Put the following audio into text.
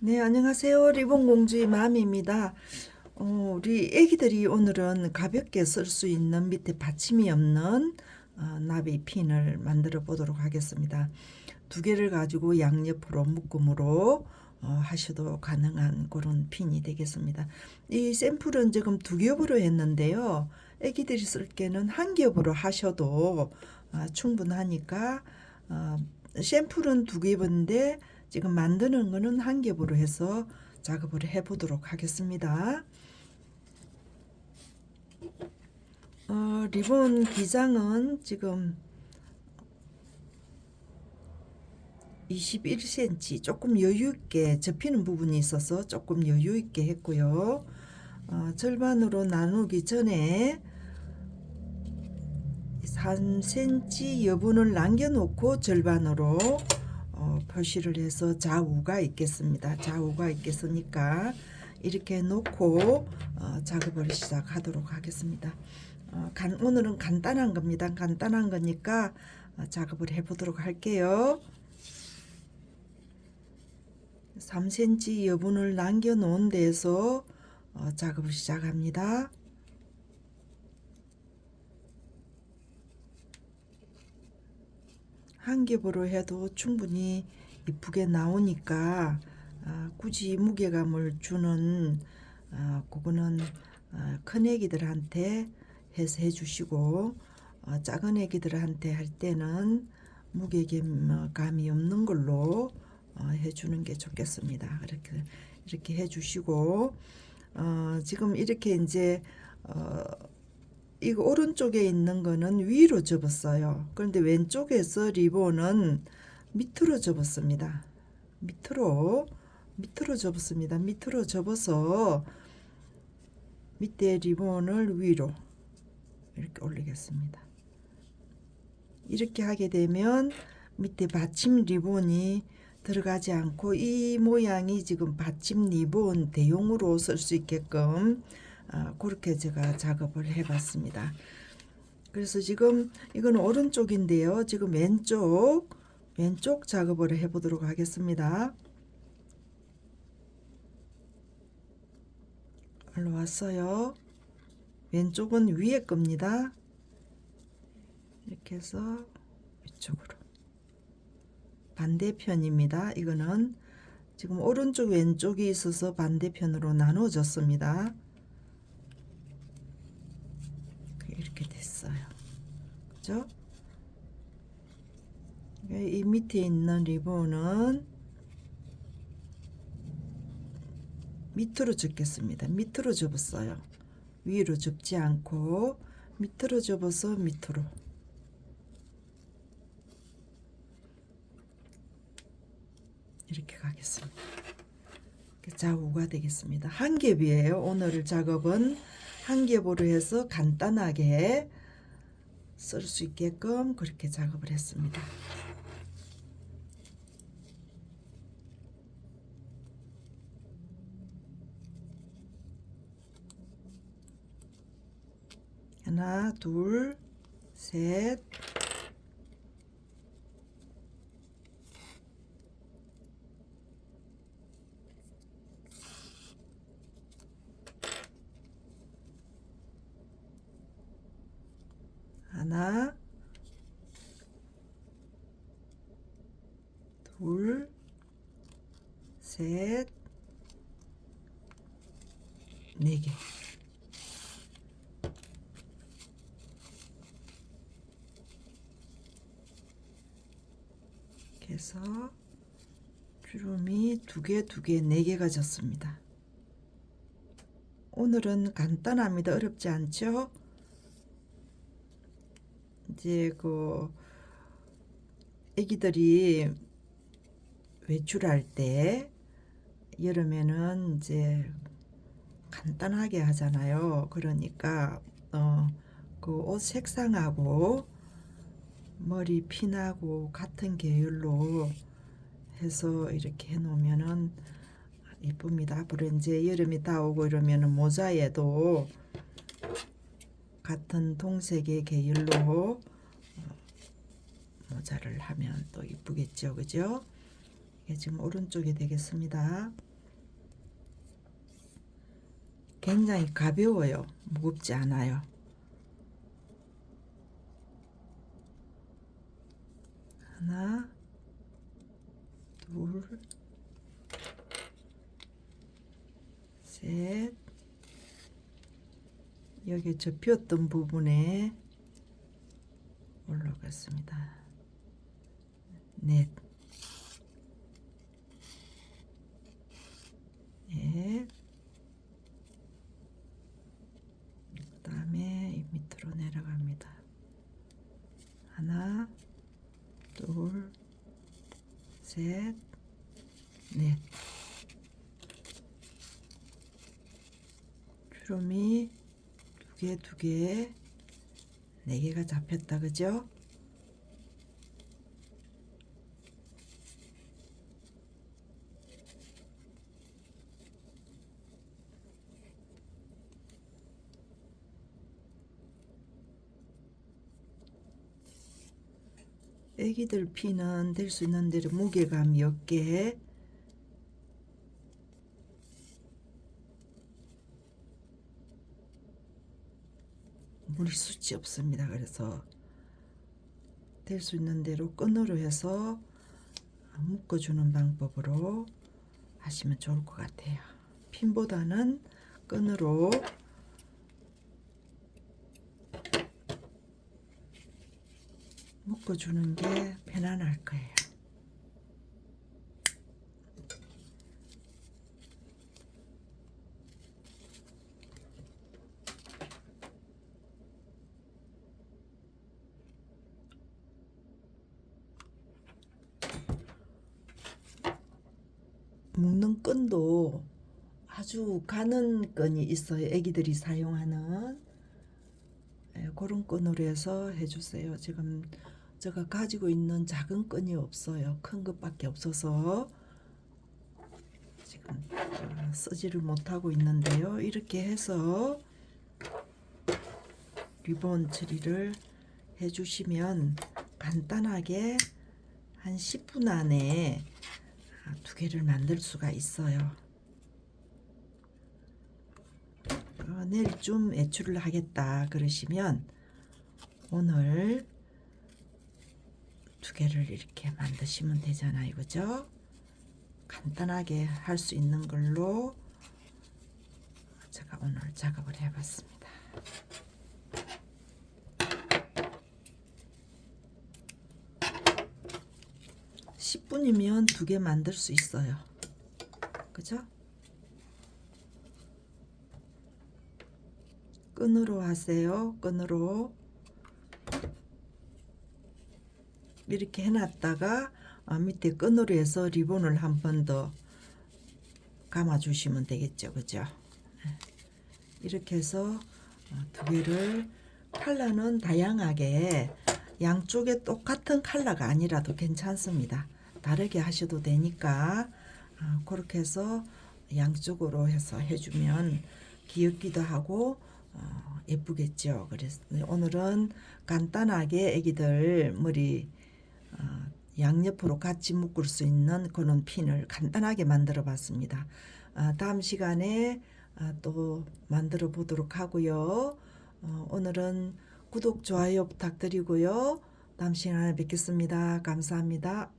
네, 안녕하세요. 리본공주의 맘입니다. 우리 애기들이 오늘은 가볍게 쓸 수 있는 밑에 받침이 없는 나비 핀을 만들어 보도록 하겠습니다. 두 개를 가지고 양옆으로 묶음으로 하셔도 가능한 그런 핀이 되겠습니다. 이 샘플은 지금 두 겹으로 했는데요. 애기들이 쓸 때는 한 겹으로 하셔도 충분하니까 샘플은 두 겹인데 지금 만드는 거는 한 겹으로 해서 작업을 해 보도록 하겠습니다. 리본 기장은 지금 21cm, 조금 여유 있게 접히는 부분이 있어서 조금 여유 있게 했고요. 절반으로 나누기 전에 3cm 여분을 남겨놓고 절반으로 표시를 해서 좌우가 있겠습니다. 좌우가 있겠으니까 이렇게 놓고 작업을 시작하도록 하겠습니다. 오늘은 간단한 겁니다. 간단한 거니까 작업을 해보도록 할게요. 3cm 여분을 남겨 놓은 데에서 작업을 시작합니다. 한 겹으로 해도 충분히 이쁘게 나오니까 굳이 무게감을 주는 그거는 큰 애기들한테 해서 해주시고 작은 애기들한테 할 때는 무게감이 없는 걸로 해주는 게 좋겠습니다. 이렇게 해주시고 지금 이렇게 이제 이거 오른쪽에 있는 거는 위로 접었어요. 그런데 왼쪽에서 리본은 밑으로 접었습니다. 밑으로 접었습니다. 밑으로 접어서 밑에 리본을 위로 이렇게 올리겠습니다. 이렇게 하게 되면 밑에 받침 리본이 들어가지 않고 이 모양이 지금 받침 리본 대용으로 쓸 수 있게끔 그렇게 제가 작업을 해봤습니다. 그래서 지금 이건 오른쪽인데요. 지금 왼쪽 작업을 해보도록 하겠습니다. 올라왔어요. 왼쪽은 위에 겁니다. 이렇게 해서 위쪽으로 반대편입니다. 이거는 지금 오른쪽 왼쪽이 있어서 반대편으로 나눠졌습니다. 이렇게 됐어요. 그죠? 이 밑에 있는 리본은 밑으로 접겠습니다. 밑으로 접었어요. 위로 접지 않고 밑으로 접어서 밑으로 이렇게 가겠습니다. 좌우가 되겠습니다. 한 겹이에요. 오늘 작업은 한 겹으로 해서 간단하게 쓸 수 있게끔 그렇게 작업을 했습니다. 하나, 둘, 셋, 하나, 둘, 셋, 네 개. 이렇게 해서 주름이 두 개, 네 개가 졌습니다. 오늘은 간단합니다. 어렵지 않죠? 이제 애기들이 외출할 때 여름에는 이제 간단하게 하잖아요. 그러니까 그 옷 색상하고 머리 핀하고 같은 계열로 해서 이렇게 해 놓으면은 이쁩니다. 앞으로 이제 여름이 다 오고 이러면은 모자에도 같은 동색의 계열로 모자를 하면 또 이쁘겠죠. 그죠? 이게 지금 오른쪽이 되겠습니다. 굉장히 가벼워요. 무겁지 않아요. 하나, 둘, 셋. 여기 접혔던 부분에 올라갔습니다. 넷, 넷. 그 다음에 이 밑으로 내려갑니다. 하나, 둘, 셋, 넷. 주름이 두 개, 네 개가 잡혔다, 그죠? 애기들 피는 될 수 있는 대로 무게감 몇 개, 무리수치 없습니다. 그래서 될 수 있는 대로 끈으로 해서 묶어주는 방법으로 하시면 좋을 것 같아요. 핀보다는 끈으로 묶어주는 게 편안할 거예요. 묶는 끈도 아주 가는 끈이 있어요. 애기들이 사용하는 그런 끈으로 해서 해주세요. 지금 제가 가지고 있는 작은 끈이 없어요. 큰 것밖에 없어서 지금 쓰지를 못하고 있는데요. 이렇게 해서 리본 처리를 해주시면 간단하게 한 10분 안에 두 개를 만들 수가 있어요. 내일쯤 외출을 하겠다 그러시면 오늘 두 개를 이렇게 만드시면 되잖아요. 그죠? 간단하게 할 수 있는 걸로 제가 오늘 작업을 해봤습니다. (10분이면) 두 개 만들 수 있어요. 그죠? 끈으로 하세요. 끈으로 이렇게 해놨다가 밑에 끈으로 해서 리본을 한 번 더 감아 주시면 되겠죠. 그죠? 이렇게 해서 두 개를, 컬러는 다양하게 양쪽에 똑같은 컬러가 아니라도 괜찮습니다. 다르게 하셔도 되니까 그렇게 해서 양쪽으로 해서 해주면 귀엽기도 하고 예쁘겠죠. 그래서 오늘은 간단하게 애기들 머리 양옆으로 같이 묶을 수 있는 그런 핀을 간단하게 만들어 봤습니다. 다음 시간에 또 만들어 보도록 하고요. 오늘은 구독, 좋아요 부탁드리고요. 다음 시간에 뵙겠습니다. 감사합니다.